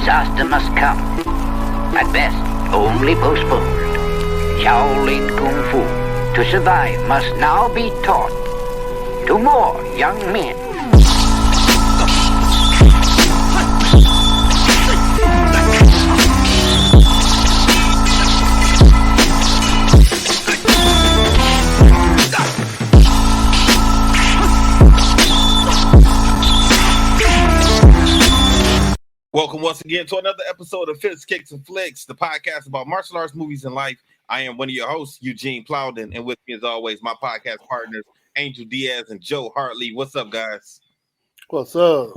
disaster must come. At best, only postponed. Shaolin Kung Fu, to survive, must now be taught to more young men. Welcome once again to another episode of Fits, Kicks, and Flicks, the podcast about martial arts, movies, and life. I am one of your hosts, Eugene Plowden, and with me, as always, my podcast partners, Angel Diaz and Joe Hartley. What's up, guys? What's up?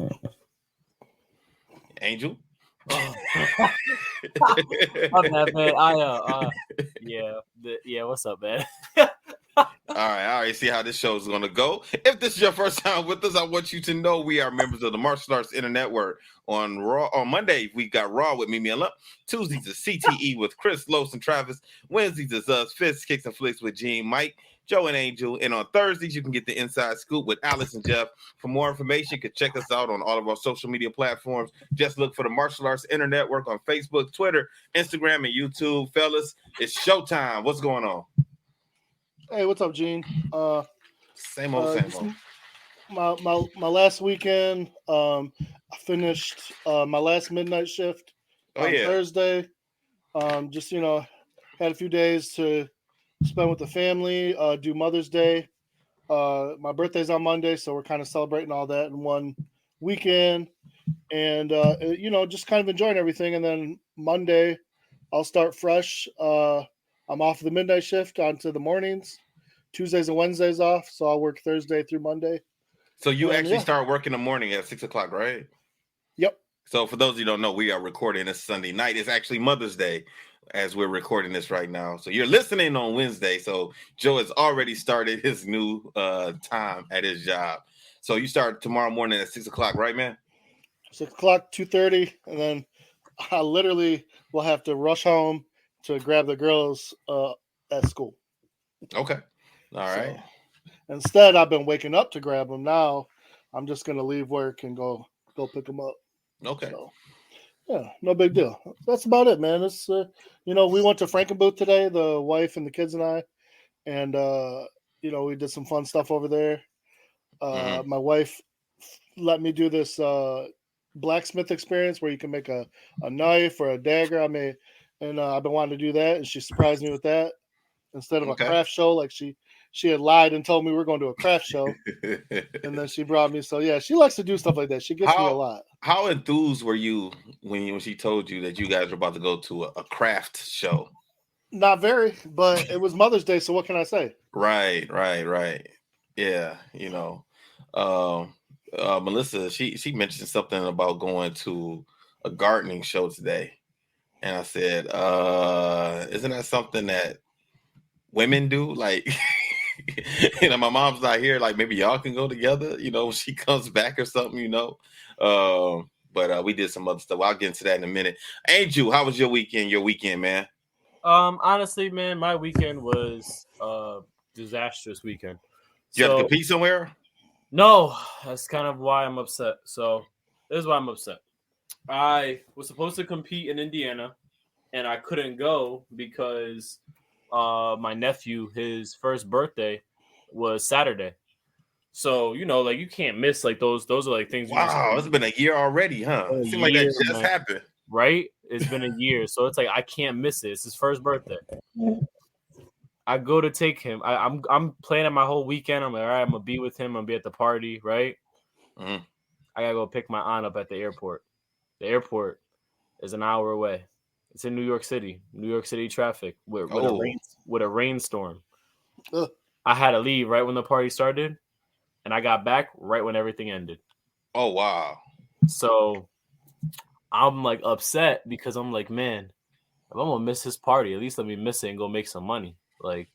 Angel? Oh, man. Yeah, what's up, man? All right. See how this show is going to go. If this is your first time with us, I want you to know we are members of the Martial Arts Network. On Monday, we got Raw with Mimi and Lump. Tuesdays is CTE with Chris, Los, and Travis. Wednesdays is us, Fits, Kicks, and Flicks with Gene, Mike, Joe, and Angel. And on Thursdays, you can get the Inside Scoop with Alex and Jeff. For more information, you can check us out on all of our social media platforms. Just look for the Martial Arts Network on Facebook, Twitter, Instagram, and YouTube. Fellas, it's showtime. What's going on? Hey, what's up, Gene? Same old. My last weekend, I finished my last midnight shift on Thursday. Just had a few days to spend with the family, do Mother's Day. My birthday's on Monday, so we're kind of celebrating all that in one weekend, and just kind of enjoying everything. And then Monday, I'll start fresh. I'm off the midnight shift onto the mornings. Tuesdays and Wednesdays off, so I'll work Thursday through Monday. So you actually start work in the morning at 6 o'clock, right? Yep. So for those of you who don't know, we are recording this Sunday night. It's actually Mother's Day as we're recording this right now. So you're listening on Wednesday. So Joe has already started his new time at his job. So you start tomorrow morning at 6 o'clock, right, man? 6 o'clock, 2:30, and then I literally will have to rush home to grab the girls at school. Okay. All right. So, instead, I've been waking up to grab them. Now I'm just going to leave work and go pick them up. Okay. So, yeah, no big deal. That's about it, man. It's we went to Frankenbooth today, the wife and the kids and I, and we did some fun stuff over there. My wife let me do this blacksmith experience where you can make a knife or a dagger. I've been wanting to do that, and she surprised me with that instead of a craft show. Like she had lied and told me we were going to a craft show, and then she brought me. So yeah, she likes to do stuff like that. She gets me a lot. How enthused were you when she told you that you guys were about to go to a craft show? Not very, but it was Mother's Day, so what can I say? Right. Yeah, Melissa, she mentioned something about going to a gardening show today, and I said, "Isn't that something that women do?" Like, my mom's not here. Like, maybe y'all can go together. When she comes back or something. But we did some other stuff. I'll get into that in a minute. Angel, how was your weekend, man? Honestly, man, my weekend was a disastrous weekend. You have to compete somewhere? No, that's kind of why I'm upset. So this is why I'm upset. I was supposed to compete in Indiana, and I couldn't go because my nephew, his first birthday was Saturday. So, you can't miss like those. Those are like things. Wow, it's been a year already, huh? It seems like that just happened. Right? It's been a year. So it's like I can't miss it. It's his first birthday. I go to take him. I'm planning my whole weekend. I'm like, all right, I'm gonna be with him. I'm gonna be at the party, right? Mm-hmm. I gotta go pick my aunt up at the airport. The airport is an hour away. It's in New York City traffic with a rainstorm. Ugh. I had to leave right when the party started, and I got back right when everything ended. Oh, wow. So I'm like upset because I'm like, man, if I'm gonna miss his party, at least let me miss it and go make some money. Like,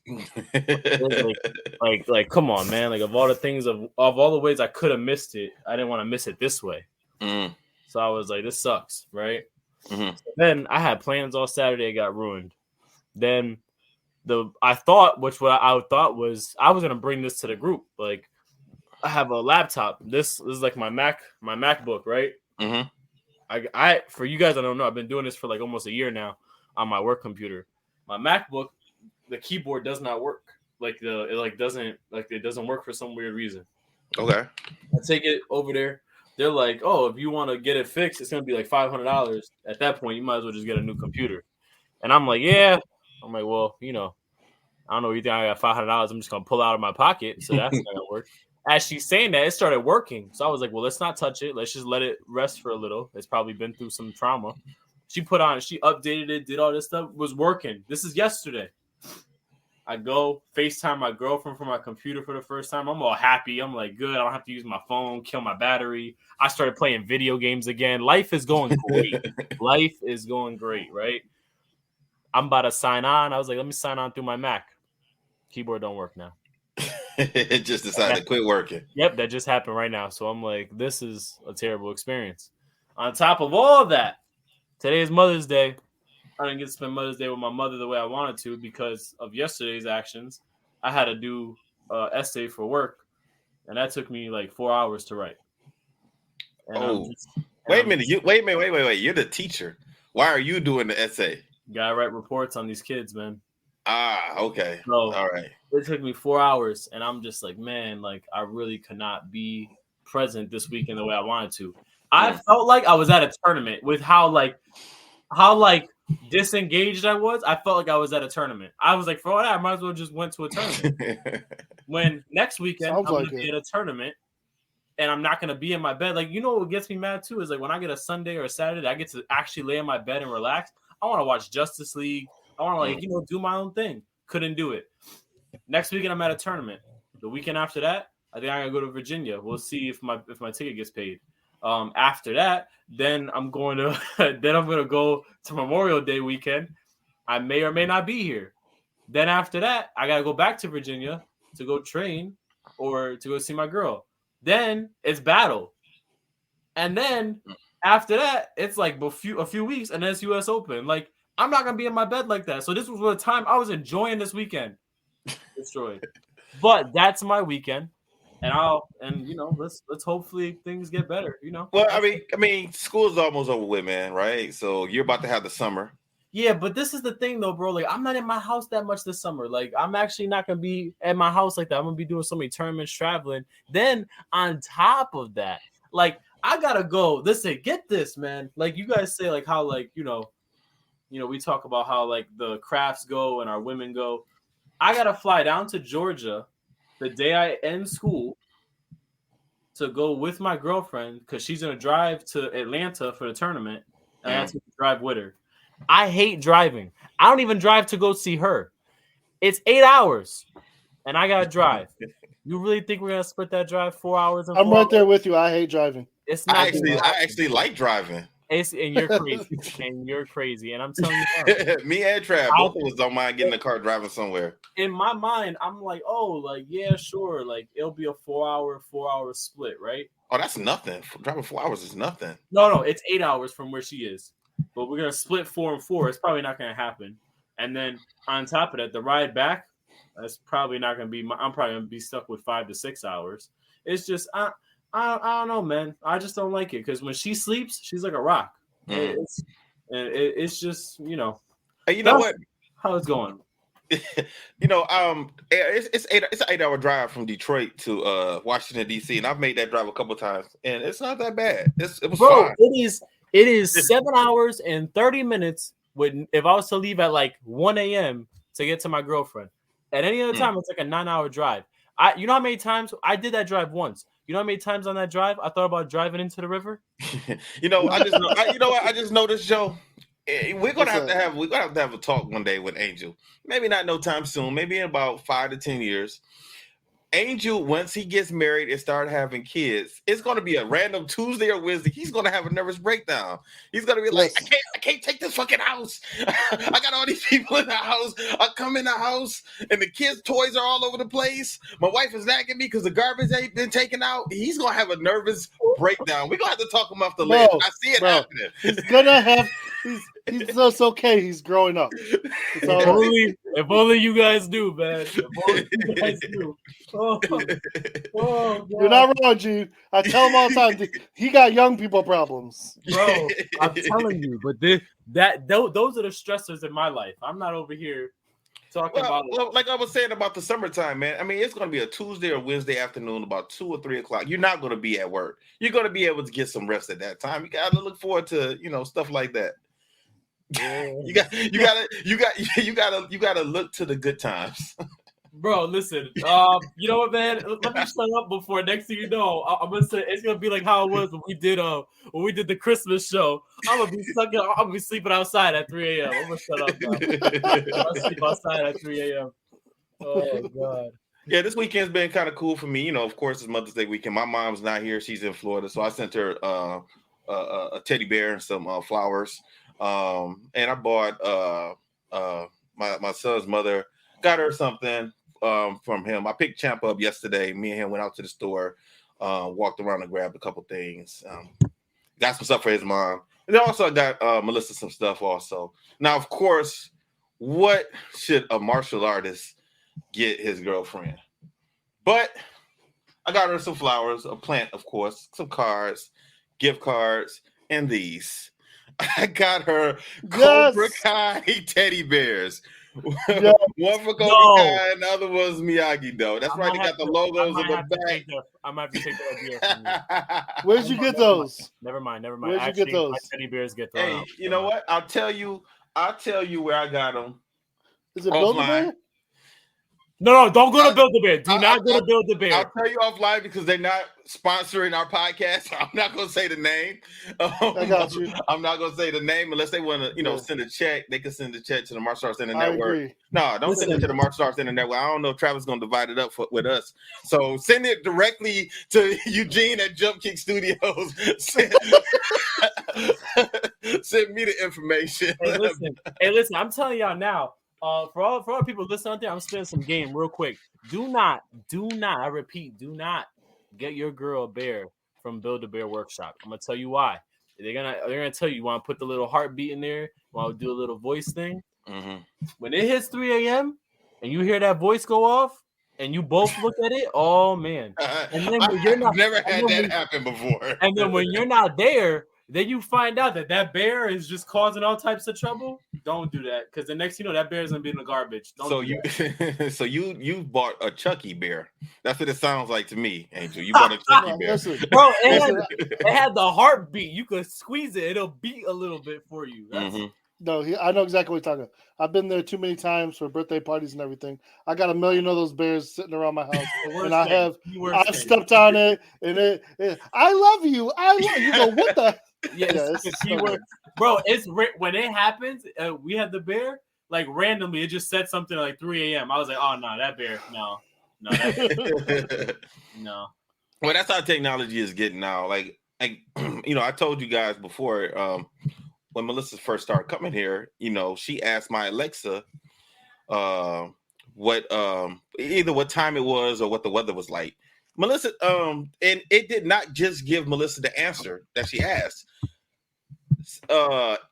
come on, man. Like, of all the things, of all the ways I could have missed it, I didn't want to miss it this way. Mm. So I was like, this sucks, right? Mm-hmm. So then I had plans all Saturday, it got ruined. Then I thought was I was gonna bring this to the group. Like, I have a laptop. This is like my MacBook, right? Mm-hmm. I for you guys, I don't know. I've been doing this for like almost a year now on my work computer. My MacBook, the keyboard does not work. It doesn't work for some weird reason. Okay. I take it over there. They're like, oh, if you want to get it fixed, it's gonna be like $500. At that point, you might as well just get a new computer. And I'm like, yeah. I'm like, well, I don't know. You think I got $500? I'm just gonna pull out of my pocket, so that's not gonna work. As she's saying that, it started working. So I was like, well, let's not touch it. Let's just let it rest for a little. It's probably been through some trauma. She updated it, did all this stuff, was working. This is yesterday. I go FaceTime my girlfriend from my computer for the first time. I'm all happy. I'm like, good. I don't have to use my phone, kill my battery. I started playing video games again. Life is going great. Life is going great, right? I'm about to sign on. I was like, let me sign on through my Mac. Keyboard don't work now. It just decided to quit working. Yep, that just happened right now. So I'm like, this is a terrible experience. On top of all of that, today is Mother's Day. I didn't get to spend Mother's Day with my mother the way I wanted to because of yesterday's actions. I had to do an essay for work, and that took me like 4 hours to write. Wait a minute. Wait. You're the teacher. Why are you doing the essay? Gotta write reports on these kids, man. Okay. So, all right. It took me 4 hours, and I'm just like, man, like I really could not be present this weekend the way I wanted to. I felt like I was at a tournament with how disengaged I was. I felt like I was at a tournament. I was like, for all that, I might as well just went to a tournament. When next weekend I'm gonna be at a tournament and I'm not gonna be in my bed. Like, what gets me mad too is like when I get a Sunday or a Saturday, I get to actually lay in my bed and relax. I want to watch Justice League. I want to do my own thing. Couldn't do it. Next weekend I'm at a tournament. The weekend after that, I think I'm gonna go to Virginia. We'll see if my ticket gets paid. After that, then I'm going to go to Memorial Day weekend. I may or may not be here. Then after that, I gotta go back to Virginia to go train or to go see my girl. Then it's battle, and then after that, it's like a few weeks, and then it's U.S. Open. Like I'm not gonna be in my bed like that. So this was the time I was enjoying this weekend. Destroyed, but that's my weekend. And let's hopefully things get better. Well, I mean, school's almost over with, man. Right? So you're about to have the summer. Yeah, but this is the thing, though, bro. Like, I'm not in my house that much this summer. Like, I'm actually not gonna be at my house like that. I'm gonna be doing so many tournaments, traveling. Then on top of that, like, I gotta go. Listen, get this, man. Like, you guys say, like, how, like, we talk about how like the crafts go and our women go. I gotta fly down to Georgia the day I end school to go with my girlfriend because she's going to drive to Atlanta for the tournament, and I have to drive with her. I hate driving. I don't even drive to go see her. It's 8 hours, and I got to drive. You really think we're going to split that drive 4 hours? I'm right there with you. I hate driving. It's not I actually like driving. And you're crazy. And I'm telling you, me and Trav, both of us don't mind getting in the car driving somewhere. In my mind, I'm like, oh, like, yeah, sure. Like, it'll be a 4 hour split, right? Oh, that's nothing. Driving 4 hours is nothing. No, it's 8 hours from where she is. But we're going to split 4 and 4. It's probably not going to happen. And then on top of that, the ride back, that's probably not going to be I'm probably going to be stuck with 5 to 6 hours. It's just, I don't know, man. I just don't like it because when she sleeps, she's like a rock. It's just, you know what? How it's going. It's an 8 hour drive from Detroit to Washington D.C. and I've made that drive a couple times and it's not that bad. It was fine. It is 7 hours and 30 minutes if I was to leave at like 1 a.m. to get to my girlfriend. At any other time, it's like a 9 hour drive. You know how many times I did that drive once? You know how many times on that drive I thought about driving into the river? I just noticed, Joe. We're gonna have to have a talk one day with Angel. Maybe not no time soon. Maybe in about 5 to 10 years. Angel, once he gets married and start having kids, it's gonna be a random Tuesday or Wednesday. He's gonna have a nervous breakdown. He's gonna be like, I can't take this fucking house. I got all these people in the house. I come in the house and the kids' toys are all over the place. My wife is nagging me because the garbage ain't been taken out. He's gonna have a nervous breakdown. We're gonna have to talk him off the ledge. I see it happening. He's gonna have It's okay. He's growing up. If only you guys knew, man. If only you guys knew. Oh, you're not wrong, Gene. I tell him all the time. He got young people problems, bro. I'm telling you, but those are the stressors in my life. I'm not over here talking about. Well, like I was saying about the summertime, man. I mean, it's going to be a Tuesday or Wednesday afternoon, about 2 or 3 o'clock. You're not going to be at work. You're going to be able to get some rest at that time. You got to look forward to stuff like that. Yeah. you gotta look to the good times. Bro, listen. You know what, man? Let me shut up before next thing you know, I'm gonna say it's gonna be like how it was when we did the Christmas show. I'm gonna be sleeping outside at 3 a.m. I'm gonna shut up now. I'll sleep outside at 3 a.m. Oh god. Yeah, this weekend's been kind of cool for me. Of course, it's Mother's Day weekend. My mom's not here; she's in Florida, so I sent her a teddy bear and some flowers. And I bought my son's mother got her something from him. I picked Champ up yesterday. Me and him went out to the store, walked around and grabbed a couple things. Got some stuff for his mom. And then also I got Melissa some stuff also. Now, of course, what should a martial artist get his girlfriend? But I got her some flowers, a plant, of course, some cards, gift cards, and these. I got her Cobra Kai teddy bears. Yes. One for Cobra Kai and the other was Miyagi-Do. That's right. They got the logos on the back. I might have to take that idea from you. Where'd you get those? Never mind. Where'd you get those? My teddy bears get thrown out. You know what? I'll tell you where I got them. Is it Build-A-Bear? No, don't go to Build-A-Bear. Do not go to Build-A-Bear. I'll tell you offline because they're not sponsoring our podcast. I'm not going to say the name. I got you. I'm not going to say the name unless they want to, send a check. They can send a check to the Martial Arts Center Network. Agree. No, don't send it to the Martial Arts Center Network. I don't know if Travis is going to divide it up with us. So send it directly to Eugene at Jump Kick Studios. Send me the information. Hey, listen. I'm telling y'all now. For all people listening out there, I'm spinning some game real quick. Do not, I repeat, do not get your girl a bear from Build-A-Bear Workshop. I'm gonna tell you why. They're gonna tell you want to put the little heartbeat in there, want to do a little voice thing. Mm-hmm. When it hits 3 a.m. and you hear that voice go off, and you both look at it, oh man! And then when you're not, I've never had that happen before. And then when you're not there, then you find out that bear is just causing all types of trouble. Don't do that, because the next thing you know, that bear is gonna be in the garbage. So you bought a Chucky bear. That's what it sounds like to me, Angel. You bought a Chucky bear, bro. It had the heartbeat. You could squeeze it; it'll beat a little bit for you. No, I know exactly what you're talking about. I've been there too many times for birthday parties and everything. I got 1 million of those bears sitting around my house, and I've stepped on it, and it I love you. You go, what the? Yes, bro. It's when it happens. We had the bear, like randomly, it just said something like 3 a.m. I was like, oh no, that bear, no, that bear. No. Well, that's how technology is getting now. Like I told you guys before. When Melissa first started coming here, she asked my Alexa what either what time it was or what the weather was like. Melissa, and it did not just give Melissa the answer that she asked.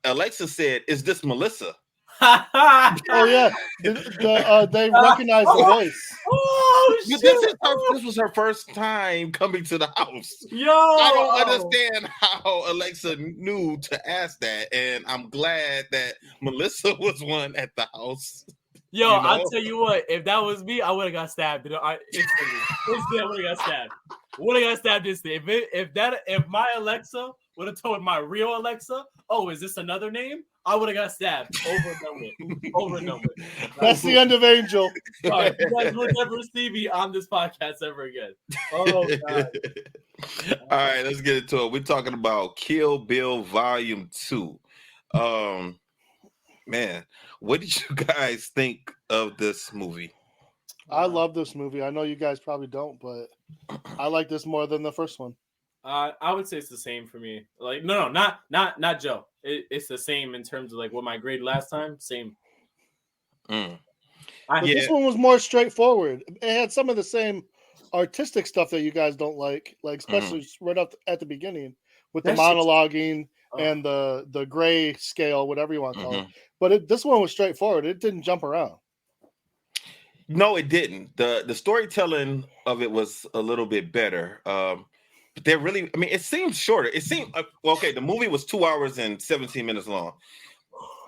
Alexa said, "Is this Melissa?" Oh yeah, they recognize the voice. Oh shit! This was her first time coming to the house. Yo, I don't understand how Alexa knew to ask that, and I'm glad that Melissa was one at the house. Yo, I'll tell you what. If that was me, I would have got stabbed. Instantly, I would have got stabbed. Instantly. If my Alexa would have told my real Alexa, "Oh, is this another name?" I would have got stabbed over and done with. That's the end of Angel. All right, you guys will never see me on this podcast ever again. Oh God! All right, let's get into it. We're talking about Kill Bill Volume 2. Man, what did you guys think of this movie? I love this movie. I know you guys probably don't, but I like this more than the first one. I would say it's the same for me. Like, no, not Joe. It's the same in terms of like what my grade last time. Same. This one was more straightforward. It had some of the same artistic stuff that you guys don't like especially right up at the beginning with the monologuing and the gray scale, whatever you want to call it. But this one was straightforward. It didn't jump around. No, it didn't. The storytelling of it was a little bit better. But they're really, I mean, it seemed shorter. It seemed okay. The movie was 2 hours and 17 minutes long,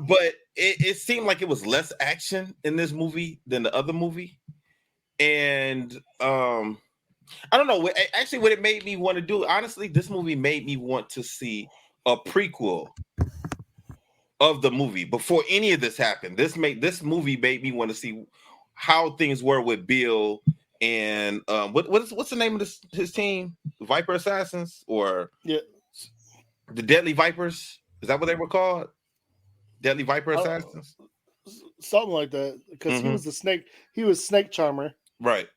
but it seemed like it was less action in this movie than the other movie. And I don't know. Actually, what it made me want to do, honestly, this movie made me want to see a prequel of the movie before any of this happened. This movie made me want to see how things were with Bill and what's the name of his team? Viper Assassins or the Deadly Vipers? Is that what they were called? Deadly Viper Assassins? Something like that. Because he was the snake. He was Snake Charmer, right?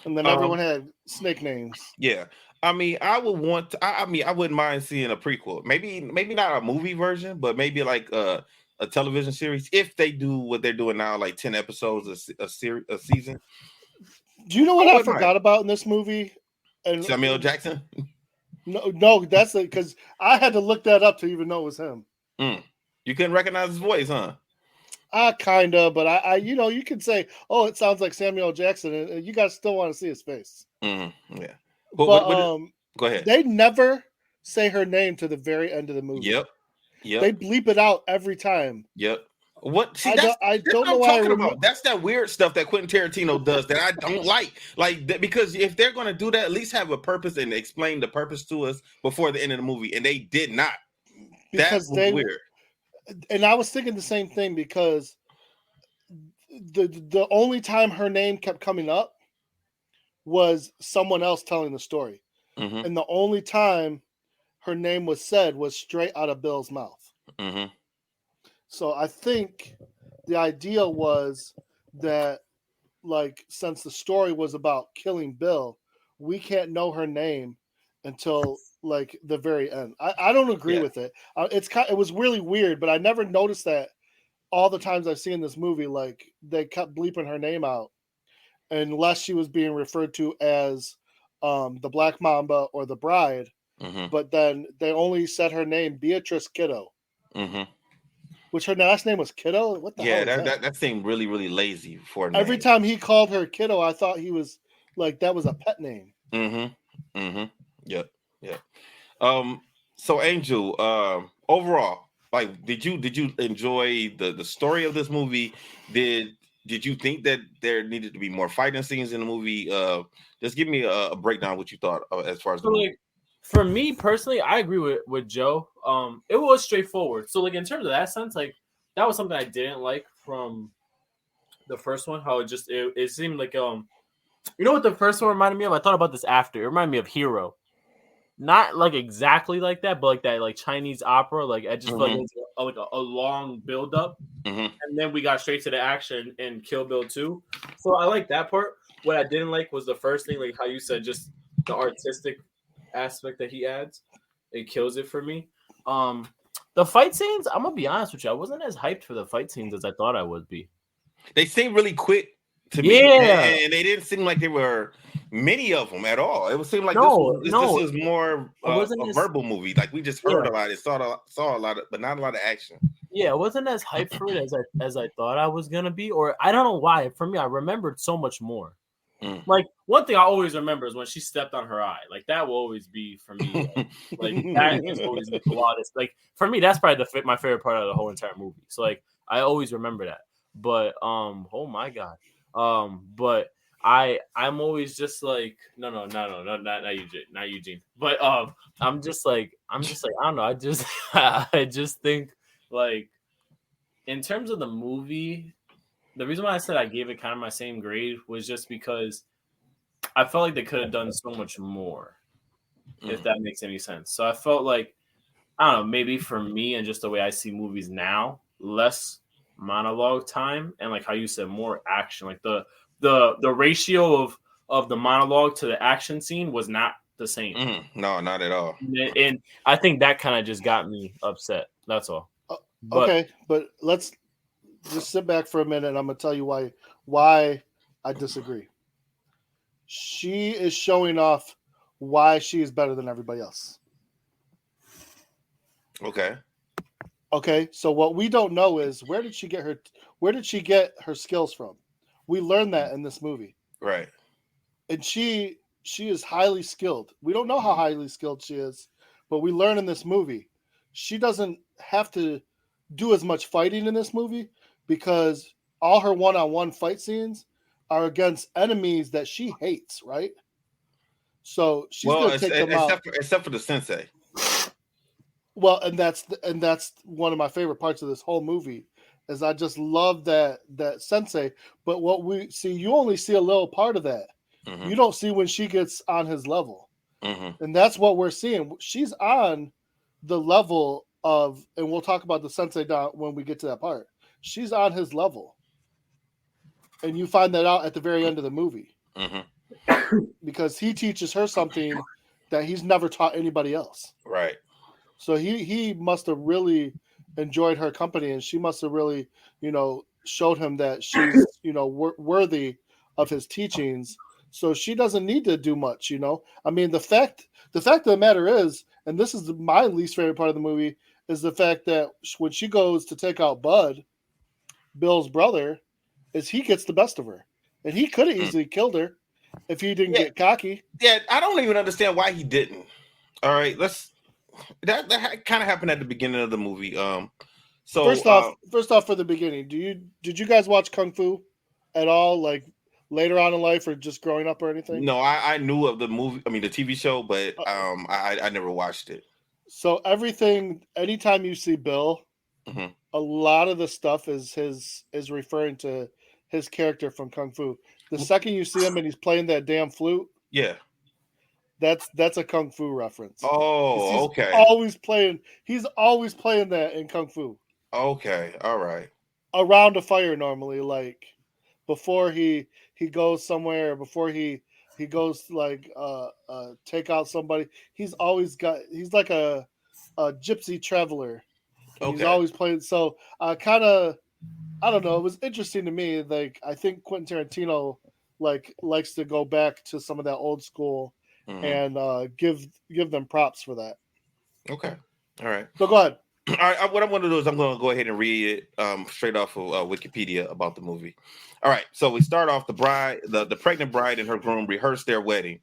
And then everyone had snake names. Yeah. I mean, I would want to, I wouldn't mind seeing a prequel. Maybe not a movie version, but maybe like a television series if they do what they're doing now, like 10 episodes a season. Do you know what I forgot about in this movie? And Samuel Jackson? No, that's it, because I had to look that up to even know it was him. You couldn't recognize his voice, huh? Kind of, but I you can say, oh, it sounds like Samuel Jackson, and you guys still want to see his face. Yeah. But go ahead. They never say her name to the very end of the movie. Yep. They bleep it out every time. Yep. What? See, I don't know why. About. That's that weird stuff that Quentin Tarantino does that I don't like. Because if they're going to do that, at least have a purpose and explain the purpose to us before the end of the movie, and they did not. Because that was weird. And I was thinking the same thing, because the only time her name kept coming up was someone else telling the story. And the only time her name was said was straight out of Bill's mouth. So I think the idea was that, like, since the story was about killing Bill, we can't know her name until like the very end. I don't agree with it. It was really weird, but I never noticed that all the times I've seen this movie, like they kept bleeping her name out unless she was being referred to as the Black Mamba or the Bride. But then they only said her name, Beatrice Kiddo. Which her last name was Kiddo? What the hell? Yeah, that seemed really, really lazy for a name. Every time he called her Kiddo, I thought he was like that was a pet name. Yep. So Angel, overall, like, did you enjoy the story of this movie? Did you think that there needed to be more fighting scenes in the movie? Just give me a breakdown of what you thought as far as the movie. For me personally, I agree with Joe. It was straightforward. So, like, in terms of that sense, like, that was something I didn't like from the first one. How it seemed like you know what the first one reminded me of? I thought about this after. It reminded me of Hero. Not like exactly like that, but like that like Chinese opera. Like I just feel like it was a long build up, and then we got straight to the action in Kill Bill 2. So I like that part. What I didn't like was the first thing, like how you said, just the artistic aspect that he adds. It kills it for me. The fight scenes, I'm gonna be honest with you, I wasn't as hyped for the fight scenes as I thought I would be. They seemed really quick to me, and they didn't seem like there were many of them at all. It seemed like this was more a verbal movie. Like we just heard a lot, it saw a lot, but not a lot of action. Yeah, it wasn't as hyped for it as I thought I was gonna be, or I don't know why. For me, I remembered so much more. Like one thing I always remember is when she stepped on her eye. Like that will always be for me. Like that is always the wildest. Like for me, that's probably my favorite part of the whole entire movie. So like I always remember that. But oh my god. But I'm always just like no, not Eugene. But I'm just like I don't know. I just think like in terms of the movie. The reason why I said I gave it kind of my same grade was just because I felt like they could have done so much more, if that makes any sense. So I felt like, I don't know, maybe for me and just the way I see movies now, less monologue time and like how you said, more action. Like the ratio of the monologue to the action scene was not the same. No, not at all. And I think that kind of just got me upset. That's all. Okay, but let's just sit back for a minute and I'm going to tell you why I disagree. She is showing off why she is better than everybody else. Okay, so what we don't know is where did she get her skills from? We learned that in this movie. Right. And she is highly skilled. We don't know how highly skilled she is, but we learn in this movie she doesn't have to do as much fighting in this movie because all her one-on-one fight scenes are against enemies that she hates, right? So she's going to take them out. Except for the sensei. Well, and that's one of my favorite parts of this whole movie is I just love that sensei. But what we see, you only see a little part of that. Mm-hmm. You don't see when she gets on his level. Mm-hmm. And that's what we're seeing. She's on the level of, and we'll talk about the sensei down when we get to that part. She's on his level. And you find that out at the very end of the movie. Mm-hmm. Because he teaches her something that he's never taught anybody else. Right. So he must have really enjoyed her company, and she must have really, showed him that she's, worthy of his teachings. So she doesn't need to do much, I mean, the fact of the matter is, and this is my least favorite part of the movie, is the fact that when she goes to take out Bud, Bill's brother, is he gets the best of her. And he could have easily killed her if he didn't get cocky. Yeah, I don't even understand why he didn't. All right, that kind of happened at the beginning of the movie. So first off, for the beginning, did you guys watch Kung Fu at all, like later on in life, or just growing up or anything? No, I knew of the movie. I mean, the TV show, but I never watched it. So anytime you see Bill, mm-hmm. a lot of the stuff is referring to his character from Kung Fu. The second you see him and he's playing that damn flute, yeah. That's a Kung Fu reference. Oh, okay. He's always playing that in Kung Fu. Okay, all right. Around a fire normally, like before he goes somewhere, before he goes like take out somebody. He's like a gypsy traveler. Okay. He's always playing. So I don't know. It was interesting to me. Like I think Quentin Tarantino likes to go back to some of that old school. Mm-hmm. And give them props for that. Okay. All right. So go ahead. All right. What I'm going to do is I'm going to go ahead and read it straight off of Wikipedia about the movie. All right. So we start off the pregnant bride and her groom rehearse their wedding.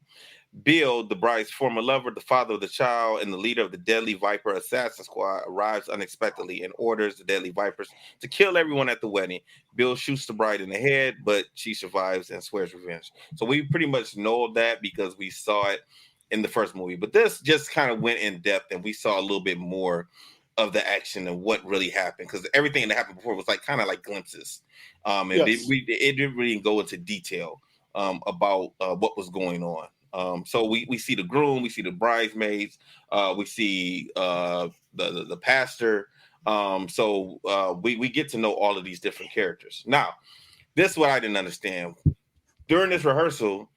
Bill, the bride's former lover, the father of the child, and the leader of the Deadly Viper assassin squad arrives unexpectedly and orders the Deadly Vipers to kill everyone at the wedding. Bill shoots the bride in the head, but she survives and swears revenge. So we pretty much know that because we saw it in the first movie. But this just kind of went in depth, and we saw a little bit more of the action and what really happened, because everything that happened before was kind of like glimpses. And yes. It didn't really go into detail about what was going on. So we see the groom, we see the bridesmaids, we see the pastor. So we get to know all of these different characters. Now, this is what I didn't understand. During this rehearsal,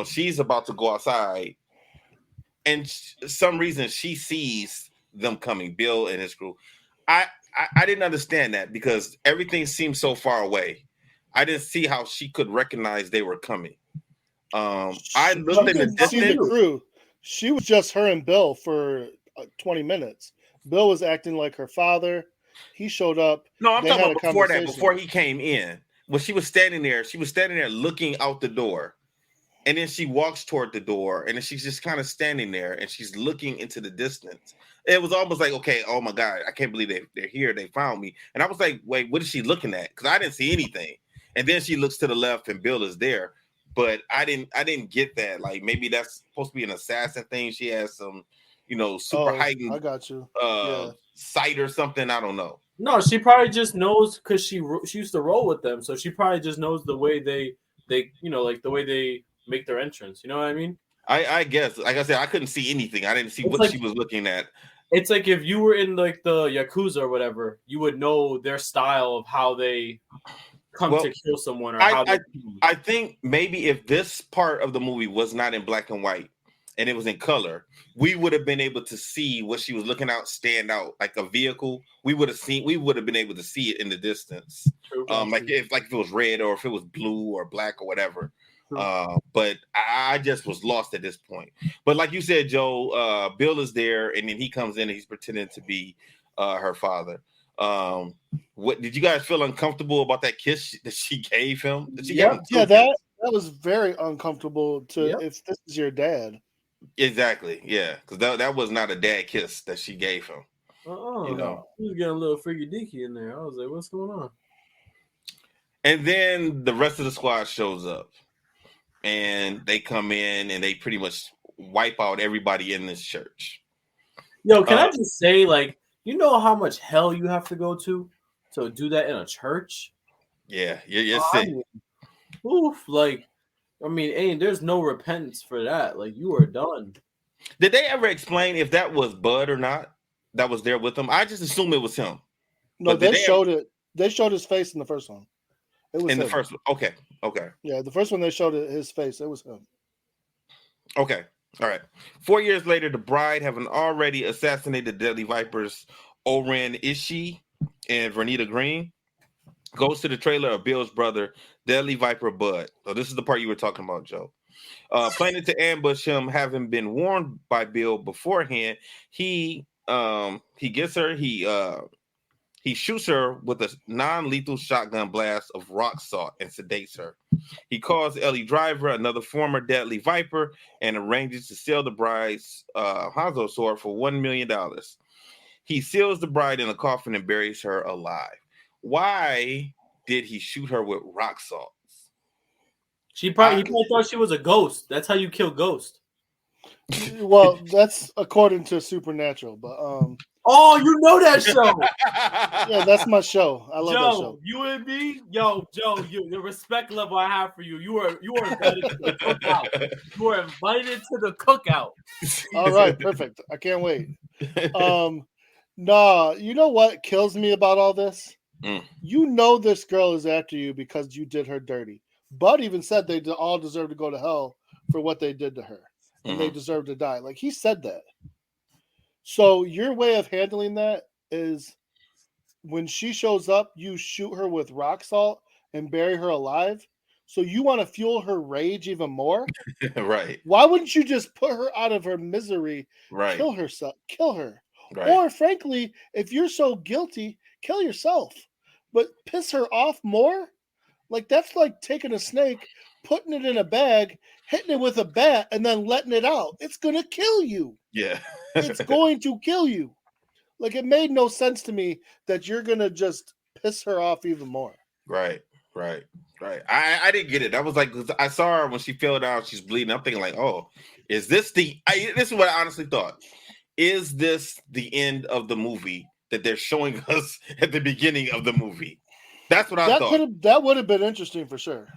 she's about to go outside, and some reason she sees them coming, Bill and his crew. I didn't understand that because everything seemed so far away. I didn't see how she could recognize they were coming. I looked at the crew. She was just her and Bill for 20 minutes. Bill was acting like her father. He showed up. No, I'm talking about before that, before he came in. When she was standing there looking out the door. And then she walks toward the door, and then she's just kind of standing there, and she's looking into the distance. It was almost like, okay, oh my God, I can't believe they're here. They found me. And I was like, wait, what is she looking at? Because I didn't see anything. And then she looks to the left, and Bill is there. But I didn't get that. Like maybe that's supposed to be an assassin thing. She has some, super heightened. I got you. Sight or something. I don't know. No, she probably just knows because she used to roll with them, so she probably just knows the way they like the way they make their entrance. You know what I mean? I guess. Like I said, I couldn't see anything. I didn't see what she was looking at. It's like if you were in like the Yakuza or whatever, you would know their style of how they come to kill someone, or I think maybe if this part of the movie was not in black and white and it was in color, we would have been able to see what she was looking out stand out like a vehicle. We would have been able to see it in the distance. Like if it was red or if it was blue or black or whatever. But I just was lost at this point. But like you said, Joe, Bill is there, and then he comes in and he's pretending to be her father. What did you guys feel uncomfortable about that kiss that she gave him? That was very uncomfortable if this is your dad. Exactly, yeah, because that was not a dad kiss that she gave him. He was getting a little freaky deaky in there. I was like, what's going on? And then the rest of the squad shows up, and they come in and they pretty much wipe out everybody in this church. Yo, can I just say, like, you know how much hell you have to go to do that in a church? Yeah, you're sick. There's no repentance for that. Like, you are done. Did they ever explain if that was Bud or not? That was there with him. I just assumed it was him. No, they showed it. They showed his face in the first one. It was in the first one. Okay. Yeah, the first one they showed his face. It was him. Okay. All right. 4 years later, the bride, having already assassinated Deadly Vipers Oren Ishii and Vernita Green, goes to the trailer of Bill's brother, Deadly Viper Bud. So this is the part you were talking about, Joe. Planning to ambush him, having been warned by Bill beforehand, he gets her. He shoots her with a non-lethal shotgun blast of rock salt and sedates her. He calls Ellie Driver, another former Deadly Viper, and arranges to sell the bride's Hanzo sword for $1 million. He seals the bride in a coffin and buries her alive. Why did he shoot her with rock salt? He probably thought she was a ghost. That's how you kill ghosts. Well, that's according to Supernatural, but oh, you know that show? Yeah, that's my show. I love that show. You and me, Joe, the respect level I have for you. You are invited to the cookout. You are invited to the cookout. All right, perfect. I can't wait. Nah, you know what kills me about all this? You know this girl is after you because you did her dirty. Bud even said they all deserve to go to hell for what they did to her. And they deserve to die. Like, he said that. So your way of handling that is when she shows up, you shoot her with rock salt and bury her alive. So you want to fuel her rage even more? Right. Why wouldn't you just put her out of her misery? Right. Kill her. Right. Or frankly, if you're so guilty, kill yourself. But piss her off more? Like, that's like taking a snake, putting it in a bag, hitting it with a bat, and then letting it out. It's going to kill you. Yeah. It's going to kill you. Like, it made no sense to me that you're going to just piss her off even more. Right. I didn't get it. That was like, I saw her when she fell down, she's bleeding. I'm thinking like, oh, is this this is what I honestly thought. Is this the end of the movie that they're showing us at the beginning of the movie? That's what I thought. That would have been interesting for sure.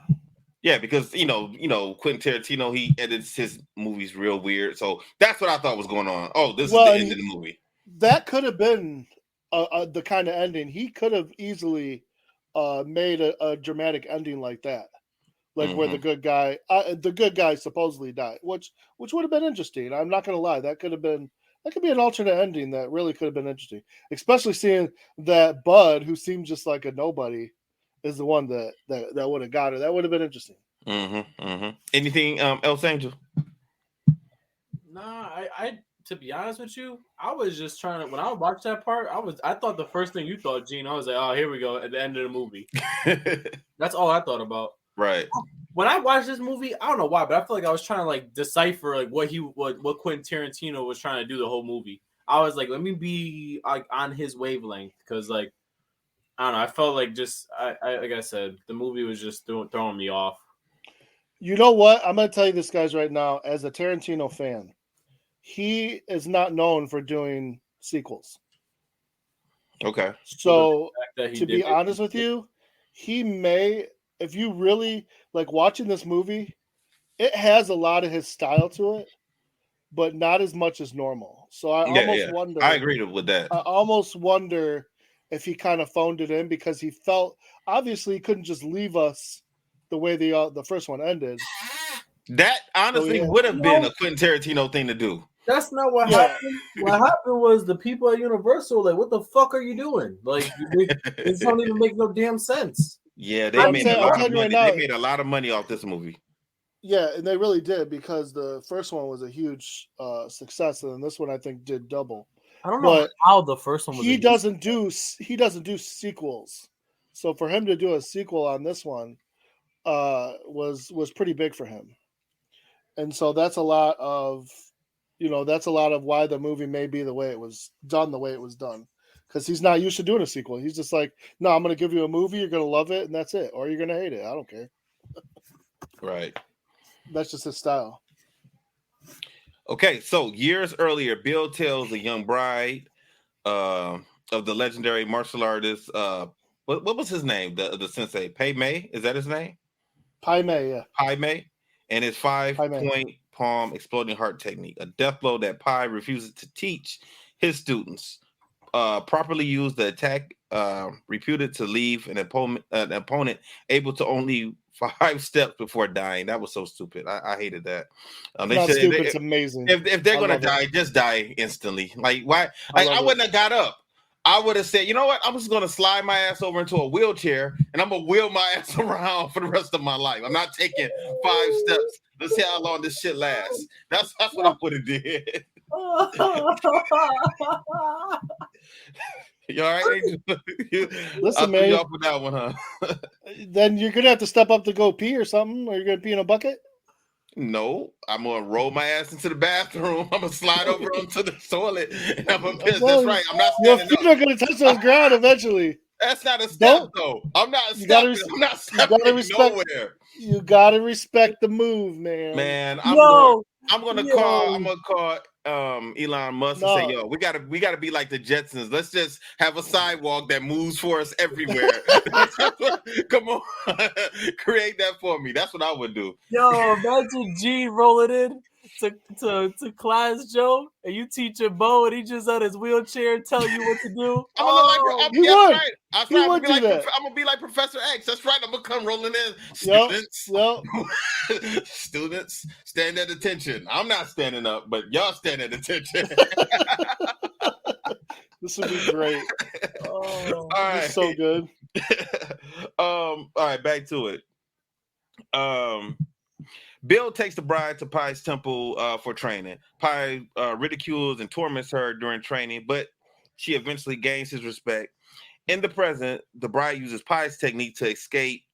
Yeah, because you know, Quentin Tarantino, he edits his movies real weird. So that's what I thought was going on. Oh, this is the end of the movie. That could have been the kind of ending. He could have easily made a dramatic ending like that, like where the good guy supposedly died, which would have been interesting. I'm not going to lie, that could be an alternate ending that really could have been interesting, especially seeing that Bud, who seemed just like a nobody, is the one that would have got her. That would have been interesting. Anything else, Angel? Nah, I to be honest with you, I was just trying to, when I watched that part, I thought the first thing you thought, Gene, I was like, oh, here we go at the end of the movie. That's all I thought about. Right. When I watched this movie, I don't know why, but I feel like I was trying to like decipher like what Quentin Tarantino was trying to do the whole movie. I was like, let me be like on his wavelength, because like I don't know, I felt like just I like I said, the movie was just throwing me off. You know what? I'm going to tell you this, guys, right now. As a Tarantino fan, he is not known for doing sequels. Okay. So to be honest with you, he may, if you really like watching this movie, it has a lot of his style to it, but not as much as normal. So I almost wonder. I agree with that. I almost wonder if he kind of phoned it in because he felt obviously he couldn't just leave us the way the first one ended. That honestly would have been a Quentin Tarantino thing to do. That's not what happened. What happened was the people at Universal like, what the fuck are you doing? Like, it don't even make no damn sense. Yeah, they made a lot of money. They made a lot of money off this movie. Yeah, and they really did because the first one was a huge success, and this one I think did double. I don't know how the first one was. He doesn't do sequels, so for him to do a sequel on this one was pretty big for him, and so that's a lot of why the movie may be the way it was done, because he's not used to doing a sequel. He's just like, no, I'm going to give you a movie, you're going to love it, and that's it, or you're going to hate it. I don't care. Right. That's just his style. Okay, so years earlier, Bill tells a young bride of the legendary martial artist. What was his name? The sensei, Pai Mei. Is that his name? Pai Mei, yeah. Pai Mei, and his 5-point palm exploding heart technique, a death blow that Pai refuses to teach his students. Properly used, the attack reputed to leave an opponent able to only 5 steps before dying. That was so stupid. I hated that. It's amazing. If they're gonna die, just die instantly. Like why? I wouldn't have got up. I would have said, you know what? I'm just gonna slide my ass over into a wheelchair and I'm gonna wheel my ass around for the rest of my life. I'm not taking 5 steps. Let's see how long this shit lasts. That's what I would have did. You all right? Listen, man. Off with that one, huh? Then you're gonna have to step up to go pee or something, or you're gonna pee in a bucket. No, I'm gonna roll my ass into the bathroom. I'm gonna slide over onto the toilet, and I'm gonna piss. That's right. I'm not standing up. Your feet are gonna touch the ground eventually. That's not a step, though. I'm not stepping. I'm not stepping nowhere. You gotta respect the move, man. Man, I'm gonna call Elon Musk and say, yo, we gotta be like the Jetsons. Let's just have a sidewalk that moves for us everywhere. Come on, create that for me. That's what I would do. Yo, imagine G rolling in to class, Joe, and you teaching Bo, and he just on his wheelchair telling you what to do. I'm gonna be like Professor X. That's right. I'm gonna come rolling in. Students, students, stand at attention. I'm not standing up, but y'all stand at attention. This would be great. All right, so good. All right, back to it. Bill takes the bride to Pai's temple for training. Pai ridicules and torments her during training, but she eventually gains his respect. In the present, the bride uses Pai's technique to escape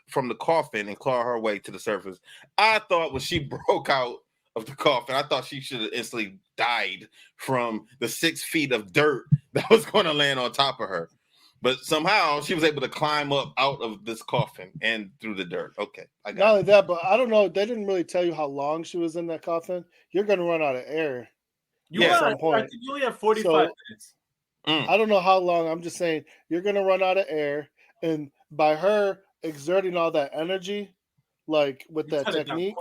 from the coffin and claw her way to the surface. I thought when she broke out of the coffin, I thought she should have instantly died from the 6 feet of dirt that was going to land on top of her. But somehow she was able to climb up out of this coffin and through the dirt. Okay, I got not only that, but I don't know. They didn't really tell you how long she was in that coffin. You're going to run out of air. At some point. I think you only have 45 minutes. I don't know how long. I'm just saying you're going to run out of air, and by her exerting all that energy, like with that technique,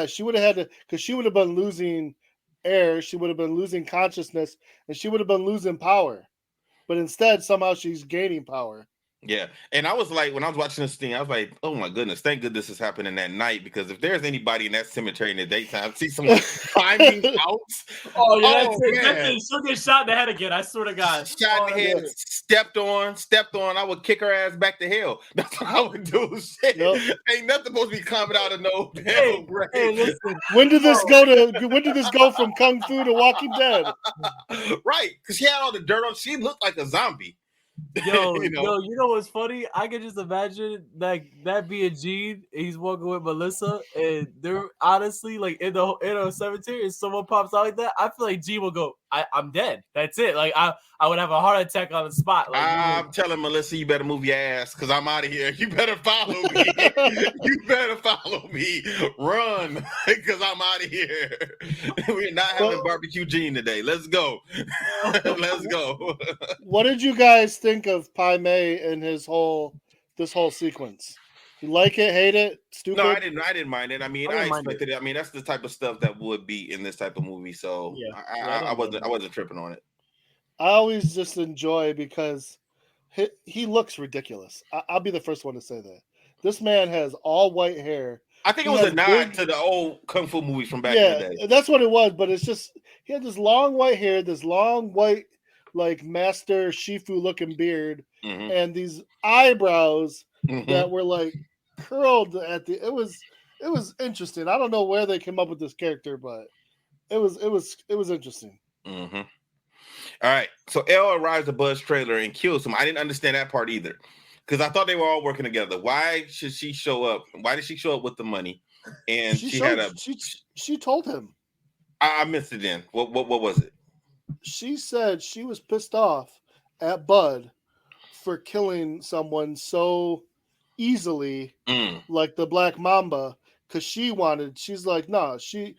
she would have had to, because she would have been losing air, she would have been losing consciousness, and she would have been losing power. But instead, somehow she's gaining power. Yeah. And I was like, when I was watching this thing, I was like, oh my goodness, thank goodness this is happening at night, because if there's anybody in that cemetery in the daytime, I see someone climbing out. Man. She'll get shot in the head again. I swear to God. Shot in the head, stepped on. I would kick her ass back to hell. That's what I would do. Shit. Yep. Ain't nothing supposed to be climbing out of no damn grave. Hey, listen. When did this go from Kung Fu to Walking Dead? Right. Because she had all the dirt on. She looked like a zombie. Yo, you know what's funny? I can just imagine that being Gene, he's walking with Melissa, and they're honestly like in a cemetery, and someone pops out like that. I feel like Gene will go, I'm dead. That's it. Like I would have a heart attack on the spot. Like, I'm telling Melissa, you better move your ass, because I'm out of here. You better follow me. You better follow me. Run, because I'm out of here. We're not having barbecue Gene today. Let's go. Let's go. What did you guys think of Pai Mei and this whole sequence? You like it, hate it, stupid? No, I didn't mind it. I mean, I expected it. I mean, that's the type of stuff that would be in this type of movie. So I wasn't tripping on it. I always just enjoy because he looks ridiculous. I'll be the first one to say that. This man has all white hair. I think it was a nod to the old Kung Fu movies from back in the day. Yeah, that's what it was. But it's just, he had this long white hair, this long white, like Master Shifu looking beard, and these eyebrows that were like curled at the. It was it was interesting. I don't know where they came up with this character, but it was interesting. Mm-hmm. All right. So Elle arrives at Bud's trailer and kills him. I didn't understand that part either, because I thought they were all working together. Why should she show up? Why did she show up with the money? And she told him. I missed it then. What was it? She said she was pissed off at Bud for killing someone so easily, like the Black Mamba, because she's like, nah, she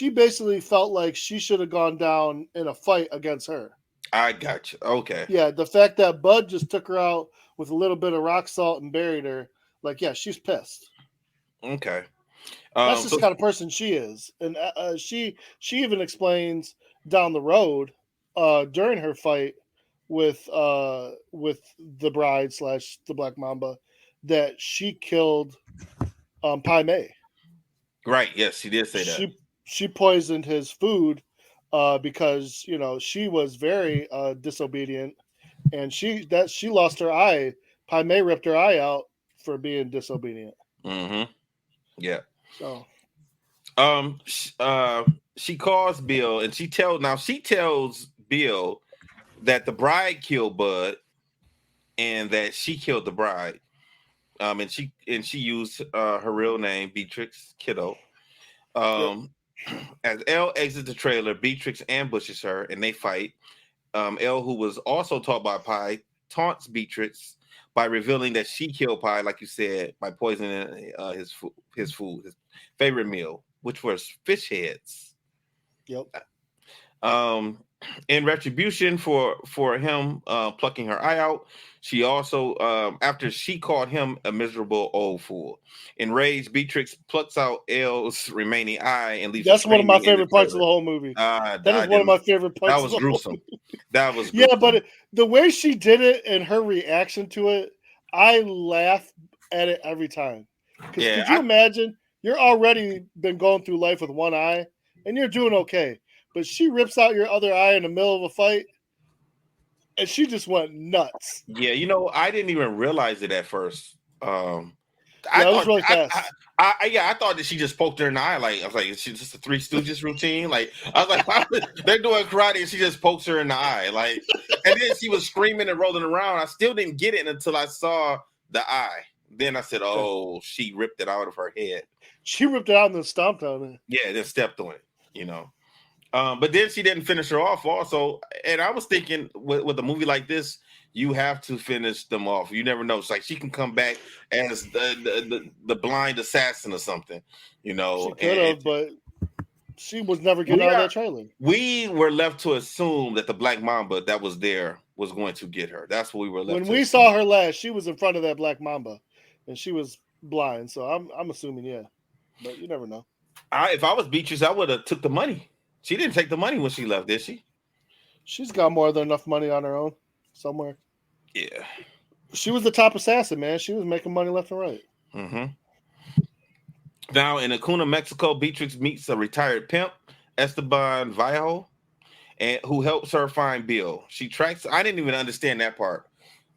basically felt like she should have gone down in a fight against her. I got you. Okay. Yeah, the fact that Bud just took her out with a little bit of rock salt and buried her, like, yeah, she's pissed. Okay. That's just the kind of person she is. And she even explains down the road during her fight with the bride / the Black Mamba that she killed Pai Mei. Right. Yes, she did say that. She poisoned his food because she was very disobedient, and she lost her eye. Pai Mei ripped her eye out for being disobedient. Mm-hmm. Yeah. So, she calls Bill and she tells Bill that the bride killed Bud and that she killed the bride. And she used her real name, Beatrix Kiddo. As Elle exits the trailer, Beatrix ambushes her and they fight. Elle, who was also taught by Pi, taunts Beatrix by revealing that she killed Pi, like you said, by poisoning his favorite meal, which was fish heads. Yep. In retribution for him plucking her eye out, she also, after she called him a miserable old fool, enraged, Beatrix plucks out Elle's remaining eye and leaves. That's one of my favorite parts of the whole movie. That is one of my favorite parts. That was gruesome. That was gruesome. Yeah, but the way she did it and her reaction to it, I laugh at it every time. Because could you imagine? You're already been going through life with one eye, and you're doing okay. But she rips out your other eye in the middle of a fight, and she just went nuts. Yeah, I didn't even realize it at first. I thought that she just poked her in the eye. Like, I was like, is she just a Three Stooges routine? Like, I was like, they're doing karate and she just pokes her in the eye. Like, and then she was screaming and rolling around. I still didn't get it until I saw the eye. Then I said, oh, she ripped it out of her head. She ripped it out and then stomped on it. Yeah, then stepped on it, But then she didn't finish her off also. And I was thinking with a movie like this, you have to finish them off. You never know. It's like she can come back as the blind assassin or something, She could have, but she was never getting out of that trailer. We were left to assume that the Black Mamba that was there was going to get her. That's what we were left when to we assume. saw her last, she was in front of that Black Mamba, and she was blind. So I'm assuming, yeah. But you never know. If I was Beatrice, I would have took the money. She didn't take the money when she left, did she? She's got more than enough money on her own somewhere. Yeah. She was the top assassin, man. She was making money left and right. Mm-hmm. Now, in Acuna, Mexico, Beatrix meets a retired pimp, Esteban Vallejo, and who helps her find Bill. She tracks... I didn't even understand that part.